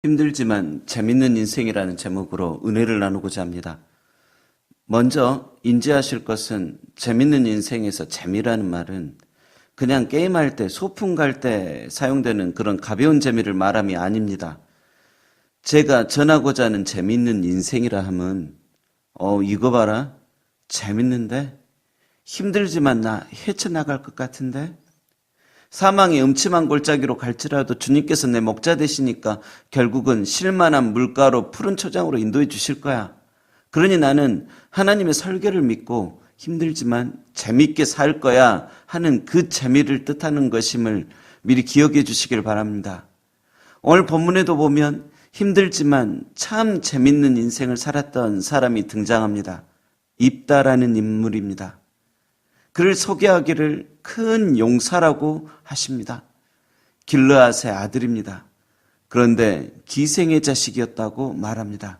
힘들지만 재밌는 인생이라는 제목으로 은혜를 나누고자 합니다. 먼저 인지하실 것은 재밌는 인생에서 재미라는 말은 그냥 게임할 때, 소풍 갈 때 사용되는 그런 가벼운 재미를 말함이 아닙니다. 제가 전하고자 하는 재밌는 인생이라 함은 이거 봐라, 재밌는데? 힘들지만 나 헤쳐나갈 것 같은데? 사망의 음침한 골짜기로 갈지라도 주님께서 내 목자 되시니까 결국은 쉴만한 물가로 푸른 초장으로 인도해 주실 거야. 그러니 나는 하나님의 설계를 믿고 힘들지만 재밌게 살 거야 하는 그 재미를 뜻하는 것임을 미리 기억해 주시길 바랍니다. 오늘 본문에도 보면 힘들지만 참 재밌는 인생을 살았던 사람이 등장합니다. 입다라는 인물입니다. 그를 소개하기를 큰 용사라고 하십니다. 길르앗의 아들입니다. 그런데 기생의 자식이었다고 말합니다.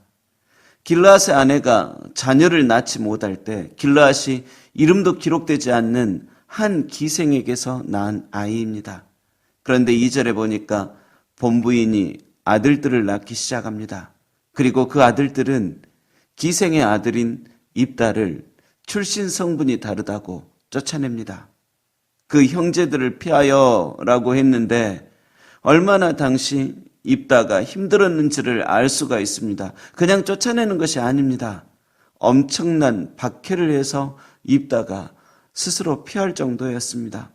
길르앗의 아내가 자녀를 낳지 못할 때 길르앗이 이름도 기록되지 않는 한 기생에게서 낳은 아이입니다. 그런데 2절에 보니까 본부인이 아들들을 낳기 시작합니다. 그리고 그 아들들은 기생의 아들인 입다를 출신 성분이 다르다고 쫓아냅니다. 그 형제들을 피하여 라고 했는데 얼마나 당시 입다가 힘들었는지를 알 수가 있습니다. 그냥 쫓아내는 것이 아닙니다. 엄청난 박해를 해서 입다가 스스로 피할 정도였습니다.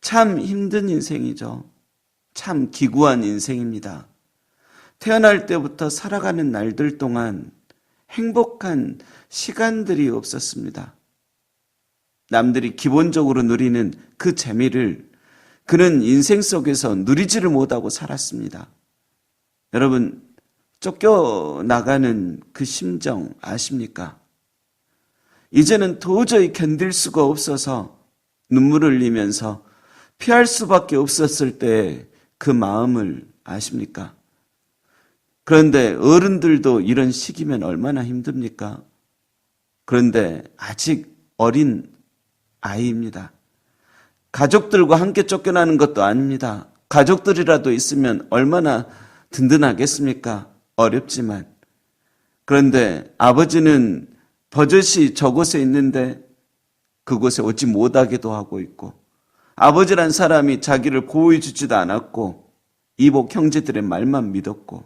참 힘든 인생이죠. 참 기구한 인생입니다. 태어날 때부터 살아가는 날들 동안 행복한 시간들이 없었습니다. 남들이 기본적으로 누리는 그 재미를 그는 인생 속에서 누리지를 못하고 살았습니다. 여러분, 쫓겨나가는 그 심정 아십니까? 이제는 도저히 견딜 수가 없어서 눈물을 흘리면서 피할 수밖에 없었을 때 그 마음을 아십니까? 그런데 어른들도 이런 시기면 얼마나 힘듭니까? 그런데 아직 어린 아이입니다. 가족들과 함께 쫓겨나는 것도 아닙니다. 가족들이라도 있으면 얼마나 든든하겠습니까? 어렵지만. 그런데 아버지는 버젓이 저곳에 있는데 그곳에 오지 못하기도 하고 있고, 아버지란 사람이 자기를 보호해 주지도 않았고 이복 형제들의 말만 믿었고,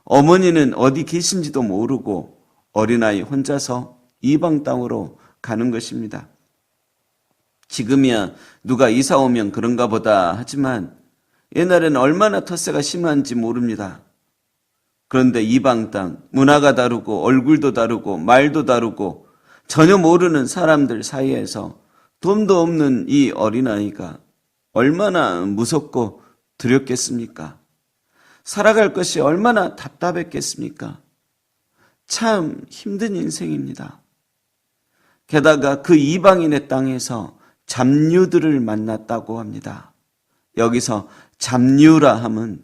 어머니는 어디 계신지도 모르고 어린아이 혼자서 이방 땅으로 가는 것입니다. 지금이야 누가 이사 오면 그런가 보다 하지만 옛날에는 얼마나 텃세가 심한지 모릅니다. 그런데 이방 땅, 문화가 다르고 얼굴도 다르고 말도 다르고 전혀 모르는 사람들 사이에서 돈도 없는 이 어린아이가 얼마나 무섭고 두렵겠습니까? 살아갈 것이 얼마나 답답했겠습니까? 참 힘든 인생입니다. 게다가 그 이방인의 땅에서 잡류들을 만났다고 합니다. 여기서 잡류라 함은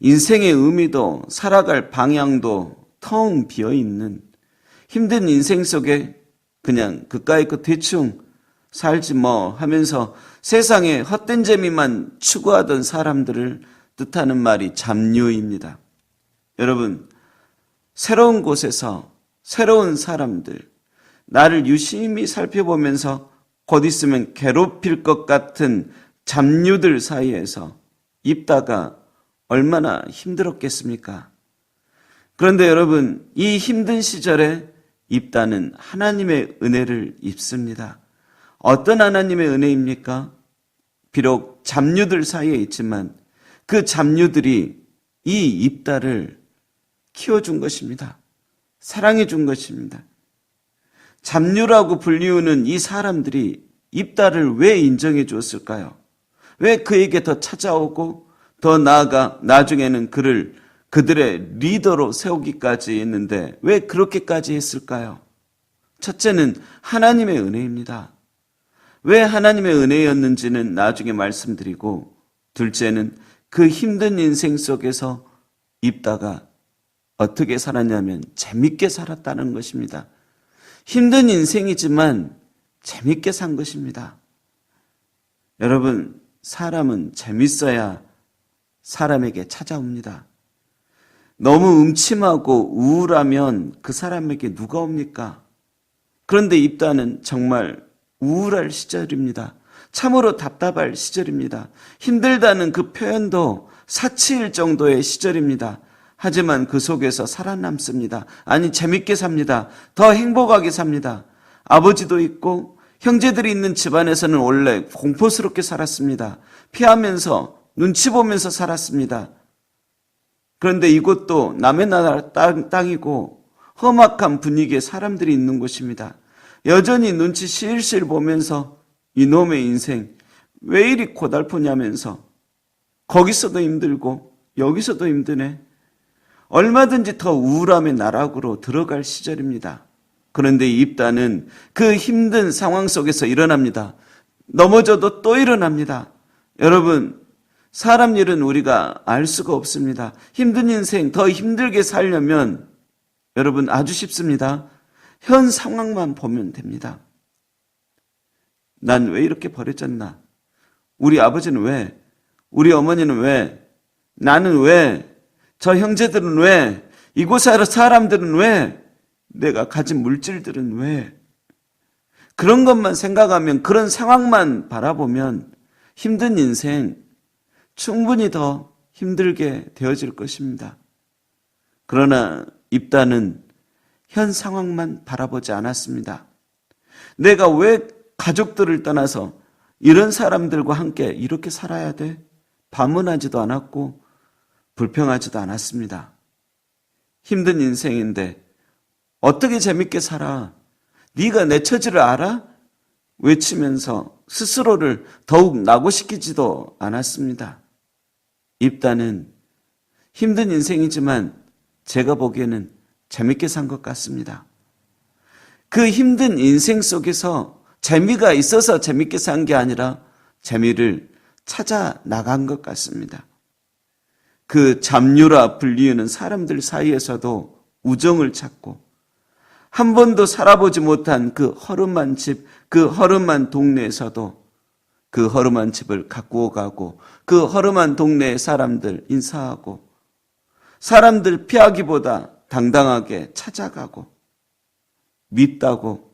인생의 의미도 살아갈 방향도 텅 비어있는 힘든 인생 속에 그냥 그까이 거 대충 살지 뭐 하면서 세상에 헛된 재미만 추구하던 사람들을 뜻하는 말이 잡류입니다. 여러분, 새로운 곳에서 새로운 사람들, 나를 유심히 살펴보면서 곧 있으면 괴롭힐 것 같은 잡류들 사이에서 입다가 얼마나 힘들었겠습니까? 그런데 여러분, 이 힘든 시절에 입다는 하나님의 은혜를 입습니다. 어떤 하나님의 은혜입니까? 비록 잡류들 사이에 있지만 그 잡류들이 이 입다를 키워준 것입니다. 사랑해 준 것입니다. 잡류라고 불리우는 이 사람들이 입다를 왜 인정해 주었을까요? 왜 그에게 더 찾아오고 더 나아가 나중에는 그를 그들의 리더로 세우기까지 했는데 왜 그렇게까지 했을까요? 첫째는 하나님의 은혜입니다. 왜 하나님의 은혜였는지는 나중에 말씀드리고, 둘째는 그 힘든 인생 속에서 입다가 어떻게 살았냐면 재밌게 살았다는 것입니다. 힘든 인생이지만 재밌게 산 것입니다. 여러분, 사람은 재밌어야 사람에게 찾아옵니다. 너무 음침하고 우울하면 그 사람에게 누가 옵니까? 그런데 입다는 정말 우울할 시절입니다. 참으로 답답할 시절입니다. 힘들다는 그 표현도 사치일 정도의 시절입니다. 하지만 그 속에서 살아남습니다. 아니, 재밌게 삽니다. 더 행복하게 삽니다. 아버지도 있고 형제들이 있는 집안에서는 원래 공포스럽게 살았습니다. 피하면서 눈치 보면서 살았습니다. 그런데 이곳도 남의 나라 땅이고 험악한 분위기에 사람들이 있는 곳입니다. 여전히 눈치 실실 보면서 이놈의 인생 왜 이리 고달프냐면서 거기서도 힘들고 여기서도 힘드네. 얼마든지 더 우울함의 나락으로 들어갈 시절입니다. 그런데 입다는 그 힘든 상황 속에서 일어납니다. 넘어져도 또 일어납니다. 여러분, 사람 일은 우리가 알 수가 없습니다. 힘든 인생 더 힘들게 살려면 여러분 아주 쉽습니다. 현 상황만 보면 됩니다. 난 왜 이렇게 버려졌나? 우리 아버지는 왜? 우리 어머니는 왜? 나는 왜? 저 형제들은 왜? 이곳에 사람들은 왜? 내가 가진 물질들은 왜? 그런 것만 생각하면, 그런 상황만 바라보면 힘든 인생 충분히 더 힘들게 되어질 것입니다. 그러나 입다는 현 상황만 바라보지 않았습니다. 내가 왜 가족들을 떠나서 이런 사람들과 함께 이렇게 살아야 돼? 반문하지도 않았고 불평하지도 않았습니다. 힘든 인생인데 어떻게 재밌게 살아? 네가 내 처지를 알아? 외치면서 스스로를 더욱 낙오시키지도 않았습니다. 입다는 힘든 인생이지만 제가 보기에는 재밌게 산 것 같습니다. 그 힘든 인생 속에서 재미가 있어서 재밌게 산 게 아니라 재미를 찾아 나간 것 같습니다. 그 잡류라 불리우는 사람들 사이에서도 우정을 찾고 한 번도 살아보지 못한 그 허름한 집, 그 허름한 동네에서도 그 허름한 집을 가꾸어 가고 그 허름한 동네의 사람들 인사하고 사람들 피하기보다 당당하게 찾아가고 밉다고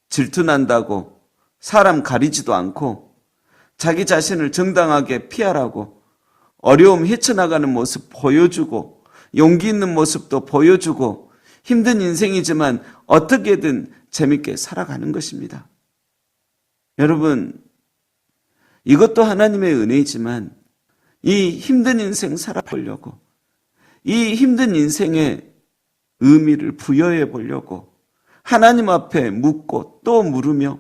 질투난다고 사람 가리지도 않고 자기 자신을 정당하게 피하라고 어려움 헤쳐나가는 모습 보여주고 용기 있는 모습도 보여주고 힘든 인생이지만 어떻게든 재밌게 살아가는 것입니다. 여러분, 이것도 하나님의 은혜이지만 이 힘든 인생 살아보려고 이 힘든 인생의 의미를 부여해 보려고 하나님 앞에 묻고 또 물으며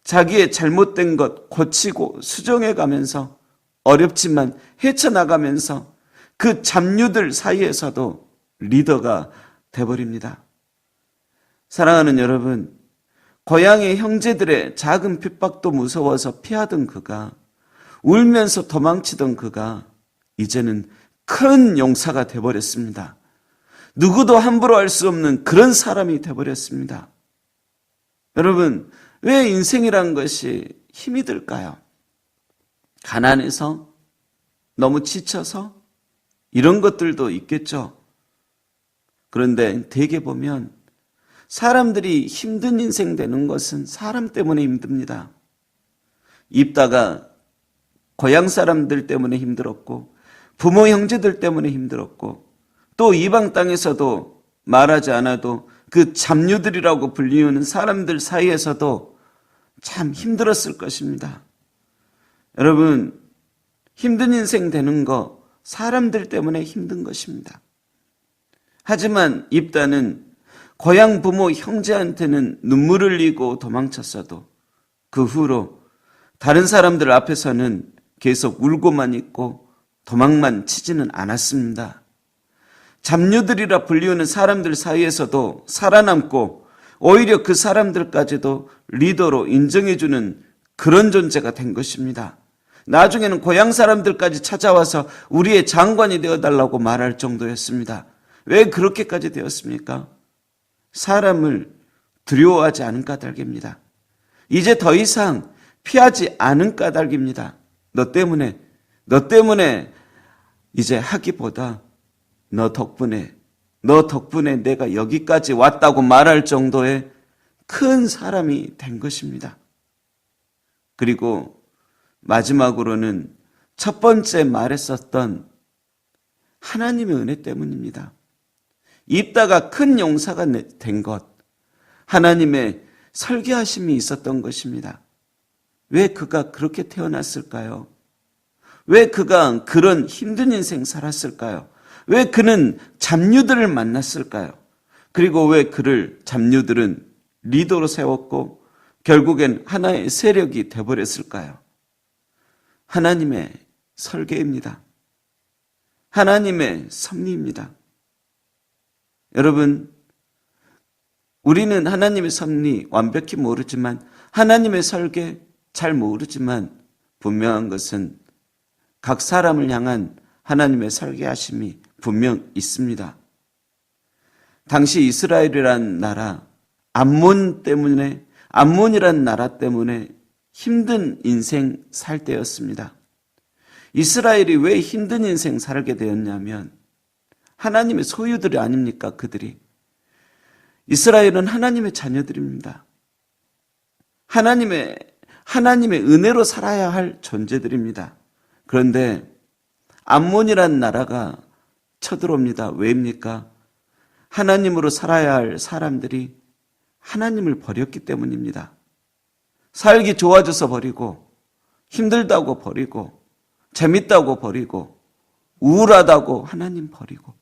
자기의 잘못된 것 고치고 수정해 가면서 어렵지만 헤쳐나가면서 그 잡류들 사이에서도 리더가 돼버립니다. 사랑하는 여러분, 고향의 형제들의 작은 핍박도 무서워서 피하던 그가, 울면서 도망치던 그가 이제는 큰 용사가 돼버렸습니다. 누구도 함부로 할 수 없는 그런 사람이 돼버렸습니다. 여러분, 왜 인생이란 것이 힘이 들까요? 가난해서? 너무 지쳐서? 이런 것들도 있겠죠. 그런데 대개 보면 사람들이 힘든 인생 되는 것은 사람 때문에 힘듭니다. 입다가 고향 사람들 때문에 힘들었고 부모 형제들 때문에 힘들었고 또 이방 땅에서도 말하지 않아도 그 잡류들이라고 불리우는 사람들 사이에서도 참 힘들었을 것입니다. 여러분, 힘든 인생 되는 거 사람들 때문에 힘든 것입니다. 하지만 입다는 고향 부모 형제한테는 눈물을 흘리고 도망쳤어도 그 후로 다른 사람들 앞에서는 계속 울고만 있고 도망만 치지는 않았습니다. 잡류들이라 불리우는 사람들 사이에서도 살아남고 오히려 그 사람들까지도 리더로 인정해주는 그런 존재가 된 것입니다. 나중에는 고향 사람들까지 찾아와서 우리의 장관이 되어달라고 말할 정도였습니다. 왜 그렇게까지 되었습니까? 사람을 두려워하지 않은 까닭입니다. 이제 더 이상 피하지 않은 까닭입니다. 너 때문에 이제 하기보다 너 덕분에 내가 여기까지 왔다고 말할 정도의 큰 사람이 된 것입니다. 그리고 마지막으로는 첫 번째 말했었던 하나님의 은혜 때문입니다. 입다가 큰 용사가 된 것, 하나님의 설계하심이 있었던 것입니다. 왜 그가 그렇게 태어났을까요? 왜 그가 그런 힘든 인생 살았을까요? 왜 그는 잡류들을 만났을까요? 그리고 왜 그를 잡류들은 리더로 세웠고 결국엔 하나의 세력이 되어버렸을까요? 하나님의 설계입니다. 하나님의 섭리입니다. 여러분, 우리는 하나님의 섭리 완벽히 모르지만, 하나님의 설계 잘 모르지만 분명한 것은 각 사람을 향한 하나님의 설계하심이 분명 있습니다. 당시 이스라엘이란 나라, 암몬이란 나라 때문에 힘든 인생 살 때였습니다. 이스라엘이 왜 힘든 인생 살게 되었냐면 하나님의 소유들이 아닙니까? 그들이. 이스라엘은 하나님의 자녀들입니다. 하나님의 은혜로 살아야 할 존재들입니다. 그런데 암몬이란 나라가 쳐들어옵니다. 왜입니까? 하나님으로 살아야 할 사람들이 하나님을 버렸기 때문입니다. 살기 좋아져서 버리고, 힘들다고 버리고, 재밌다고 버리고, 우울하다고 하나님 버리고,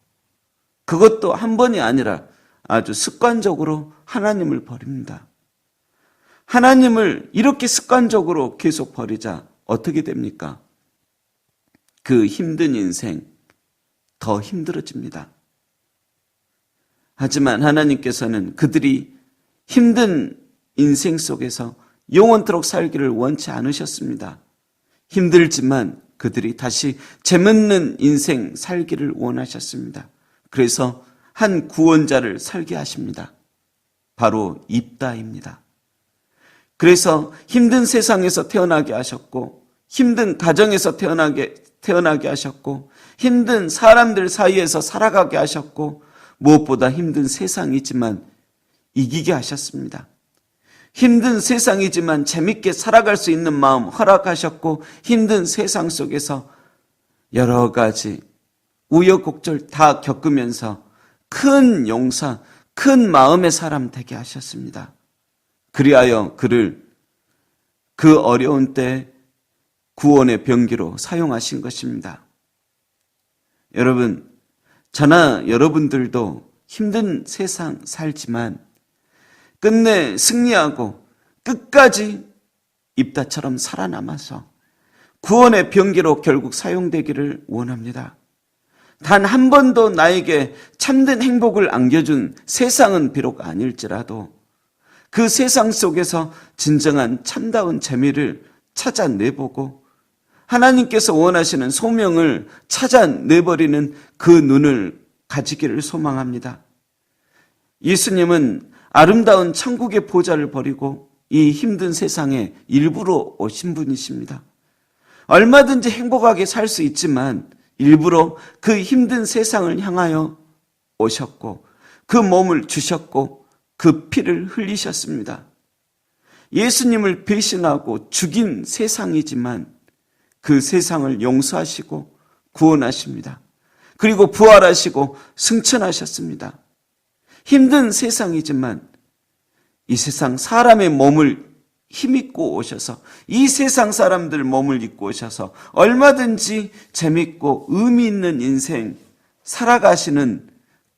그것도 한 번이 아니라 아주 습관적으로 하나님을 버립니다. 하나님을 이렇게 습관적으로 계속 버리자 어떻게 됩니까? 그 힘든 인생 더 힘들어집니다. 하지만 하나님께서는 그들이 힘든 인생 속에서 영원토록 살기를 원치 않으셨습니다. 힘들지만 그들이 다시 재밌는 인생 살기를 원하셨습니다. 그래서 한 구원자를 설계하십니다. 바로 입다입니다. 그래서 힘든 세상에서 태어나게 하셨고, 힘든 가정에서 태어나게 하셨고, 힘든 사람들 사이에서 살아가게 하셨고, 무엇보다 힘든 세상이지만 이기게 하셨습니다. 힘든 세상이지만 재밌게 살아갈 수 있는 마음 허락하셨고, 힘든 세상 속에서 여러 가지 우여곡절 다 겪으면서 큰 용사, 큰 마음의 사람 되게 하셨습니다. 그리하여 그를 그 어려운 때 구원의 병기로 사용하신 것입니다. 여러분, 저나 여러분들도 힘든 세상 살지만 끝내 승리하고 끝까지 입다처럼 살아남아서 구원의 병기로 결국 사용되기를 원합니다. 단 한 번도 나에게 참된 행복을 안겨준 세상은 비록 아닐지라도 그 세상 속에서 진정한 참다운 재미를 찾아내보고 하나님께서 원하시는 소명을 찾아내버리는 그 눈을 가지기를 소망합니다. 예수님은 아름다운 천국의 보좌를 버리고 이 힘든 세상에 일부러 오신 분이십니다. 얼마든지 행복하게 살 수 있지만 일부러 그 힘든 세상을 향하여 오셨고 그 몸을 주셨고 그 피를 흘리셨습니다. 예수님을 배신하고 죽인 세상이지만 그 세상을 용서하시고 구원하십니다. 그리고 부활하시고 승천하셨습니다. 힘든 세상이지만 이 세상 사람의 몸을 힘입고 오셔서 이 세상 사람들 몸을 입고 오셔서 얼마든지 재밌고 의미 있는 인생 살아가시는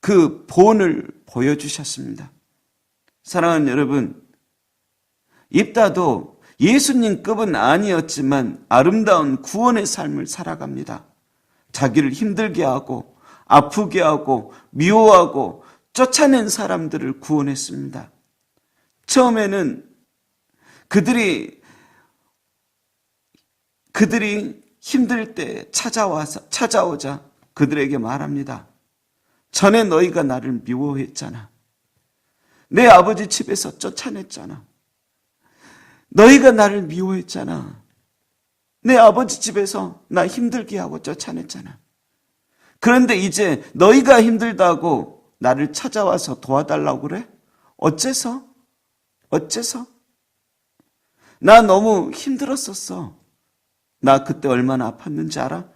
그 본을 보여주셨습니다. 사랑하는 여러분, 입다도 예수님급은 아니었지만 아름다운 구원의 삶을 살아갑니다. 자기를 힘들게 하고 아프게 하고 미워하고 쫓아낸 사람들을 구원했습니다. 처음에는 그들이 힘들 때 찾아오자 그들에게 말합니다. 전에 너희가 나를 미워했잖아. 내 아버지 집에서 쫓아냈잖아. 너희가 나를 미워했잖아. 내 아버지 집에서 나 힘들게 하고 쫓아냈잖아. 그런데 이제 너희가 힘들다고 나를 찾아와서 도와달라고 그래? 어째서? 나 너무 힘들었었어. 나 그때 얼마나 아팠는지 알아?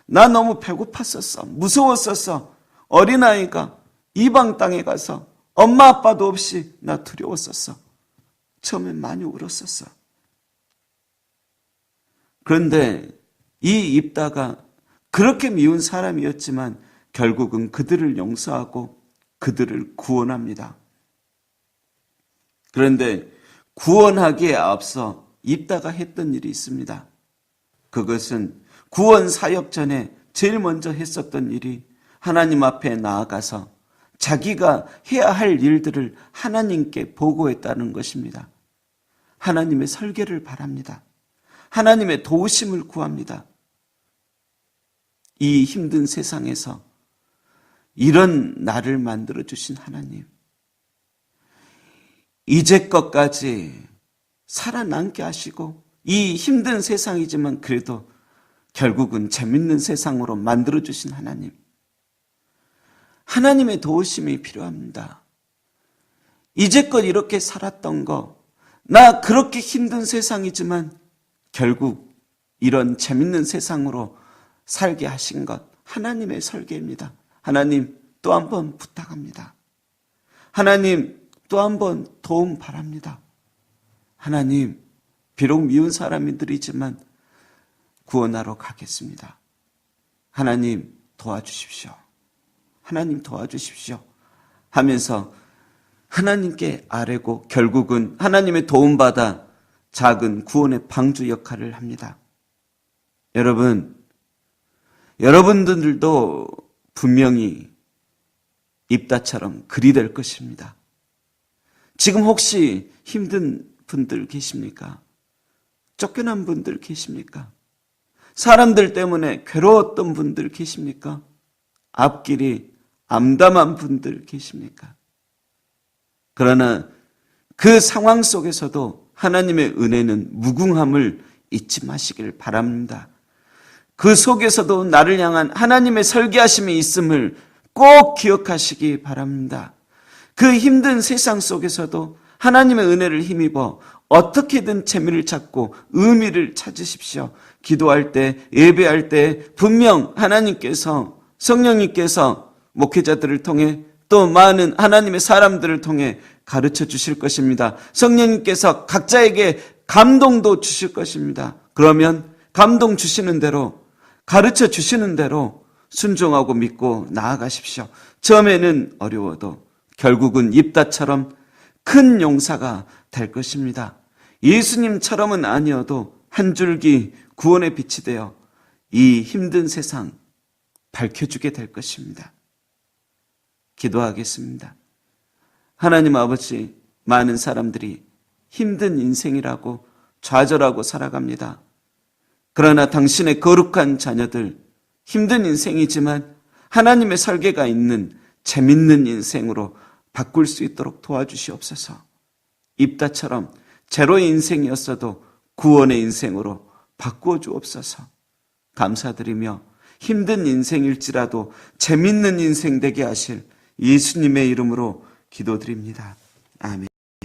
나 너무 배고팠었어. 무서웠었어. 어린아이가 이방 땅에 가서 엄마 아빠도 없이 나 두려웠었어. 처음엔 많이 울었었어. 그런데 이 입다가 그렇게 미운 사람이었지만 결국은 그들을 용서하고 그들을 구원합니다. 그런데 구원하기에 앞서 입다가 했던 일이 있습니다. 그것은 구원 사역 전에 제일 먼저 했었던 일이 하나님 앞에 나아가서 자기가 해야 할 일들을 하나님께 보고했다는 것입니다. 하나님의 설계를 바랍니다. 하나님의 도우심을 구합니다. 이 힘든 세상에서 이런 나를 만들어주신 하나님, 이제껏까지 살아남게 하시고 이 힘든 세상이지만 그래도 결국은 재밌는 세상으로 만들어주신 하나님, 하나님의 도우심이 필요합니다. 이제껏 이렇게 살았던 거, 나 그렇게 힘든 세상이지만 결국 이런 재밌는 세상으로 살게 하신 것, 하나님의 설계입니다. 하나님 또 한 번 부탁합니다. 하나님 또 한 번 도움 바랍니다. 하나님, 비록 미운 사람들이지만 구원하러 가겠습니다. 하나님 도와주십시오. 하나님 도와주십시오. 하면서 하나님께 아뢰고 결국은 하나님의 도움받아 작은 구원의 방주 역할을 합니다. 여러분들도 분명히 입다처럼 그리 될 것입니다. 지금 혹시 힘든 분들 계십니까? 쫓겨난 분들 계십니까? 사람들 때문에 괴로웠던 분들 계십니까? 앞길이 암담한 분들 계십니까? 그러나 그 상황 속에서도 하나님의 은혜는 무궁함을 잊지 마시길 바랍니다. 그 속에서도 나를 향한 하나님의 설계하심이 있음을 꼭 기억하시기 바랍니다. 그 힘든 세상 속에서도 하나님의 은혜를 힘입어 어떻게든 재미를 찾고 의미를 찾으십시오. 기도할 때, 예배할 때 분명 하나님께서, 성령님께서 목회자들을 통해 또 많은 하나님의 사람들을 통해 가르쳐 주실 것입니다. 성령님께서 각자에게 감동도 주실 것입니다. 그러면 감동 주시는 대로, 가르쳐 주시는 대로 순종하고 믿고 나아가십시오. 처음에는 어려워도 결국은 입다처럼 큰 용사가 될 것입니다. 예수님처럼은 아니어도 한 줄기 구원의 빛이 되어 이 힘든 세상 밝혀주게 될 것입니다. 기도하겠습니다. 하나님 아버지, 많은 사람들이 힘든 인생이라고 좌절하고 살아갑니다. 그러나 당신의 거룩한 자녀들, 힘든 인생이지만 하나님의 설계가 있는 재밌는 인생으로 바꿀 수 있도록 도와주시옵소서. 입다처럼 제로의 인생이었어도 구원의 인생으로 바꾸어 주옵소서. 감사드리며 힘든 인생일지라도 재밌는 인생 되게 하실 예수님의 이름으로 기도드립니다. 아멘.